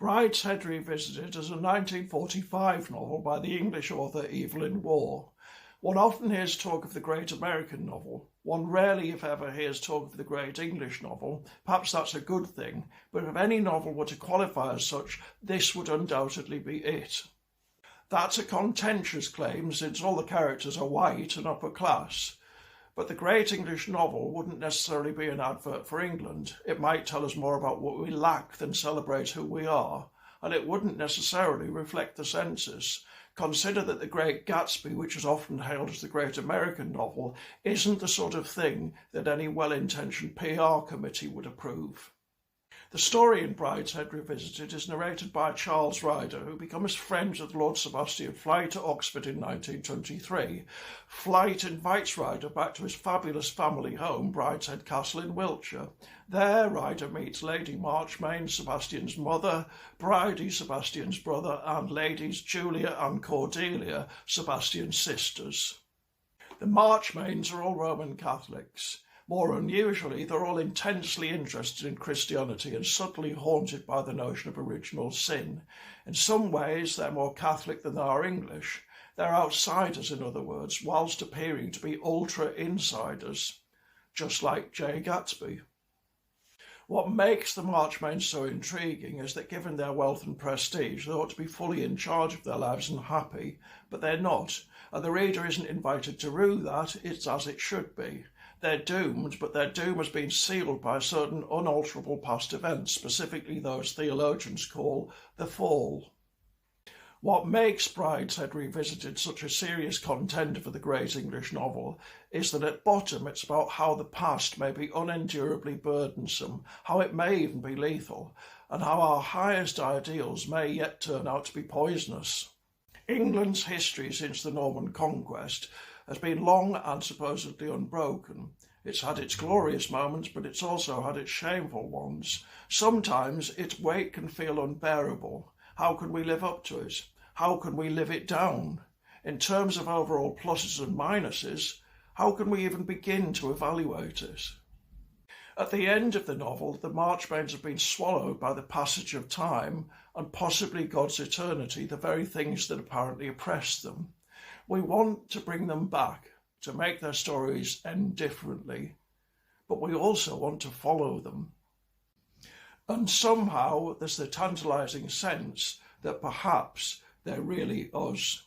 Brideshead Revisited is a 1945 novel by the English author Evelyn Waugh. One often hears talk of the great American novel. One rarely, if ever, hears talk of the great English novel. Perhaps that's a good thing, but if any novel were to qualify as such, this would undoubtedly be it. That's a contentious claim, since all the characters are white and upper class. But the great English novel wouldn't necessarily be an advert for England. It might tell us more about what we lack than celebrate who we are, and it wouldn't necessarily reflect the census. Consider that The Great Gatsby, which is often hailed as the great American novel, isn't the sort of thing that any well-intentioned PR committee would approve. The story in Brideshead Revisited is narrated by Charles Ryder, who becomes friends with Lord Sebastian Flyte at Oxford in 1923. Flyte invites Ryder back to his fabulous family home, Brideshead Castle in Wiltshire. There, Ryder meets Lady Marchmain, Sebastian's mother, Bridie, Sebastian's brother, and ladies Julia and Cordelia, Sebastian's sisters. The Marchmains are all Roman Catholics. More unusually, they're all intensely interested in Christianity and subtly haunted by the notion of original sin. In some ways, they're more Catholic than they are English. They're outsiders, in other words, whilst appearing to be ultra-insiders, just like Jay Gatsby. What makes the Marchmains so intriguing is that given their wealth and prestige, they ought to be fully in charge of their lives and happy, but they're not, and the reader isn't invited to rue that. It's as it should be. They're doomed, but their doom has been sealed by certain unalterable past events, specifically those theologians call the Fall. What makes Brideshead Revisited such a serious contender for the great English novel is that at bottom it's about how the past may be unendurably burdensome, how it may even be lethal, and how our highest ideals may yet turn out to be poisonous. England's history since the Norman conquest has been long and supposedly unbroken. It's had its glorious moments, but it's also had its shameful ones. Sometimes its weight can feel unbearable. How can we live up to it? How can we live it down? In terms of overall pluses and minuses, how can we even begin to evaluate it? At the end of the novel, the Marchmains have been swallowed by the passage of time and possibly God's eternity, the very things that apparently oppress them. We want to bring them back, to make their stories end differently, but we also want to follow them. And somehow there's the tantalising sense that perhaps they're really us.